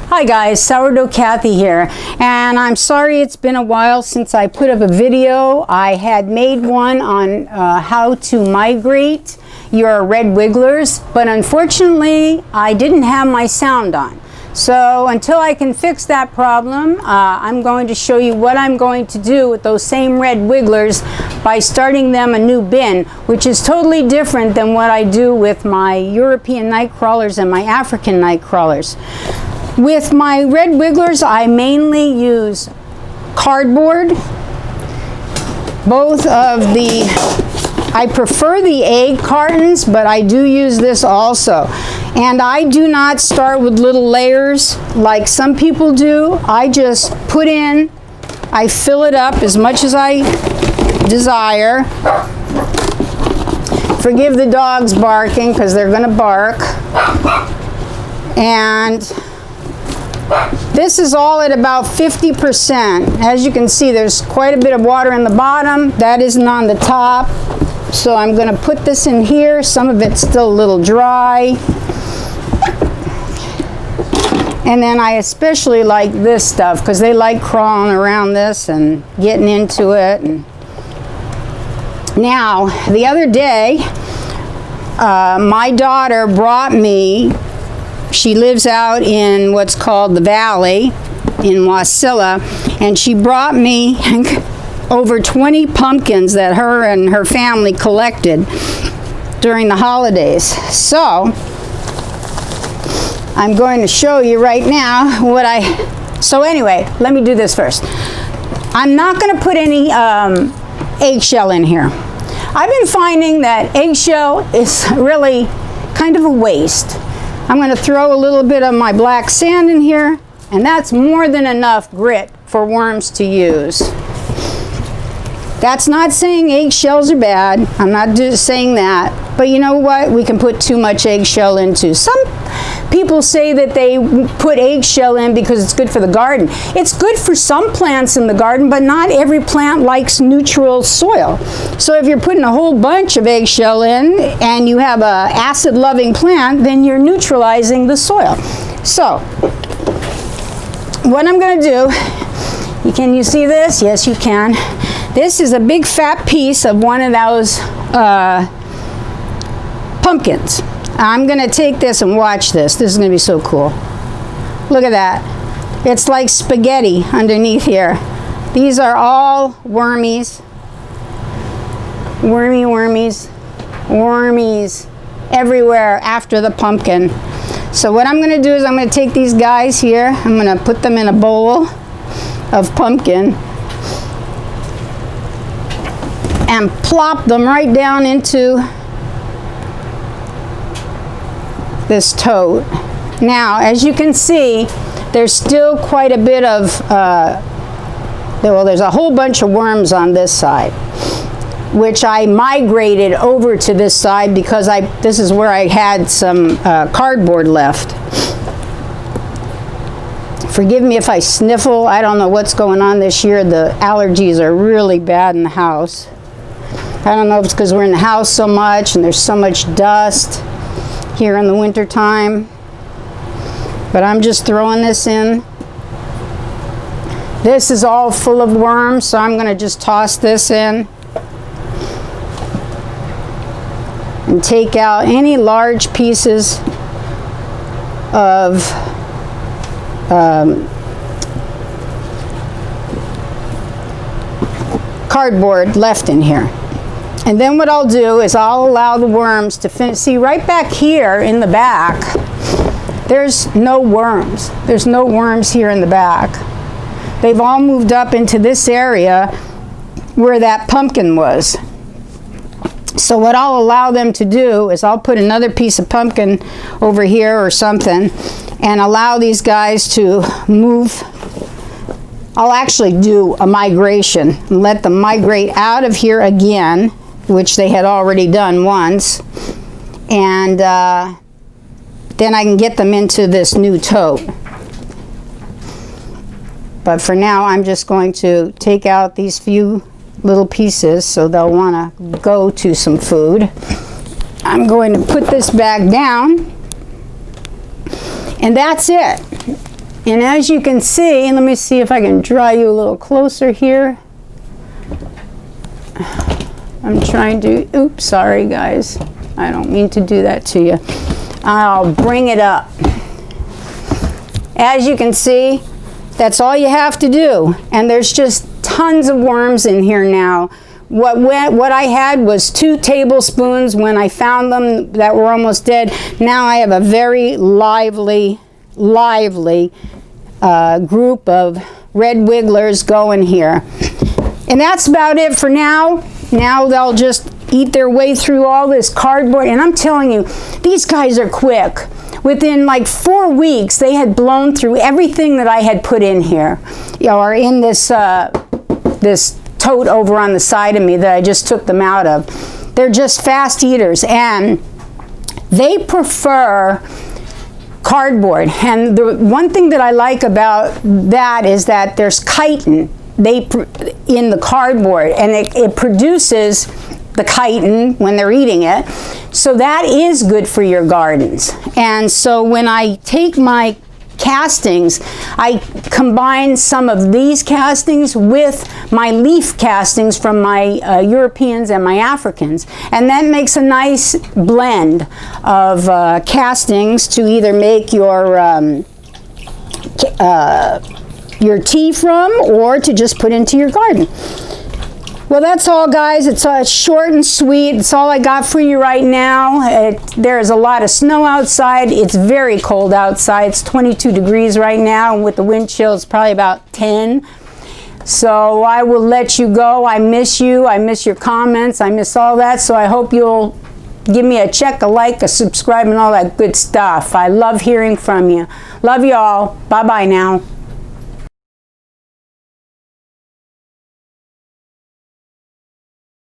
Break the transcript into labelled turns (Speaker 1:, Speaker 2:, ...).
Speaker 1: Hi guys, Sourdough Kathy here, and I'm sorry it's been a while since I put up a video. I had made one on how to migrate your red wigglers, but unfortunately I didn't have my sound on. So until I can fix that problem, I'm going to show you what I'm going to do with those same red wigglers by starting them a new bin, which is totally different than what I do with my European night crawlers and my African night crawlers. With my red wigglers, I mainly use cardboard. I prefer the egg cartons, but I do use this also. And I do not start with little layers like some people do. I just put in, I fill it up as much as I desire. Forgive the dogs barking because they're going to bark. And this is all at about 50%. As you can see, there's quite a bit of water in the bottom. That isn't on the top. So I'm going to put this in here. Some of it's still a little dry. And then I especially like this stuff because they like crawling around this and getting into it. And now, the other day, my daughter brought me, she lives out in what's called the Valley in Wasilla, and she brought me over 20 pumpkins that her and her family collected during the holidays. So I'm going to show you right now so anyway, let me do this first. I'm not going to put any eggshell in here. I've been finding that eggshell is really kind of a waste. I'm going to throw a little bit of my black sand in here, and that's more than enough grit for worms to use. That's not saying eggshells are bad. I'm not just saying that. But you know what? We can put too much eggshell into. Some people say that they put eggshell in because it's good for the garden. It's good for some plants in the garden, but not every plant likes neutral soil. So if you're putting a whole bunch of eggshell in and you have an acid-loving plant, then you're neutralizing the soil. So what I'm going to do, can you see this? Yes, you can. This is a big fat piece of one of those pumpkins. I'm going to take this and watch this. This is going to be so cool. Look at that. It's like spaghetti underneath here. These are all wormies. Wormies everywhere after the pumpkin. So what I'm going to do is I'm going to take these guys here. I'm going to put them in a bowl of pumpkin and plop them right down into this tote. Now, as you can see, there's still quite a bit of, there's a whole bunch of worms on this side, which I migrated over to this side because this is where I had some cardboard left. Forgive me if I sniffle. I don't know what's going on this year. The allergies are really bad in the house. I don't know if it's because we're in the house so much and there's so much dust here in the winter time. But I'm just throwing this in. This is all full of worms, so I'm going to just toss this in and take out any large pieces of cardboard left in here. And then what I'll do is I'll allow the worms to finish. See, right back here in the back, there's no worms. There's no worms here in the back. They've all moved up into this area where that pumpkin was. So what I'll allow them to do is I'll put another piece of pumpkin over here or something and allow these guys to move. I'll actually do a migration and let them migrate out of here again, which they had already done once, and then I can get them into this new tote. But for now, I'm just going to take out these few little pieces so they'll want to go to some food. I'm going to put this bag down, and that's it. And as you can see, let me see if I can draw you a little closer here. I'm trying to, oops, sorry guys. I don't mean to do that to you. I'll bring it up. As you can see, that's all you have to do. And there's just tons of worms in here now. What I had was 2 tablespoons when I found them that were almost dead. Now I have a very lively group of red wigglers going here. And that's about it for now. Now they'll just eat their way through all this cardboard. And I'm telling you, these guys are quick. Within like 4 weeks, they had blown through everything that I had put in here, or in this this tote over on the side of me that I just took them out of. They're just fast eaters, and they prefer cardboard. And the one thing that I like about that is that there's chitin in the cardboard, and it produces the chitin when they're eating it. So that is good for your gardens. And so when I take my castings, I combine some of these castings with my leaf castings from my Europeans and my Africans, and that makes a nice blend of castings to either make your tea from, or to just put into your garden. Well, that's all, guys. It's short and sweet. It's all I got for you right now. There's a lot of snow outside. It's very cold outside. It's 22 degrees right now, and with the wind chill, it's probably about 10. So I will let you go. I miss you. I miss your comments. I miss all that. So I hope you'll give me a check, a like, a subscribe, and all that good stuff. I love hearing from you. Love you all. Bye-bye now.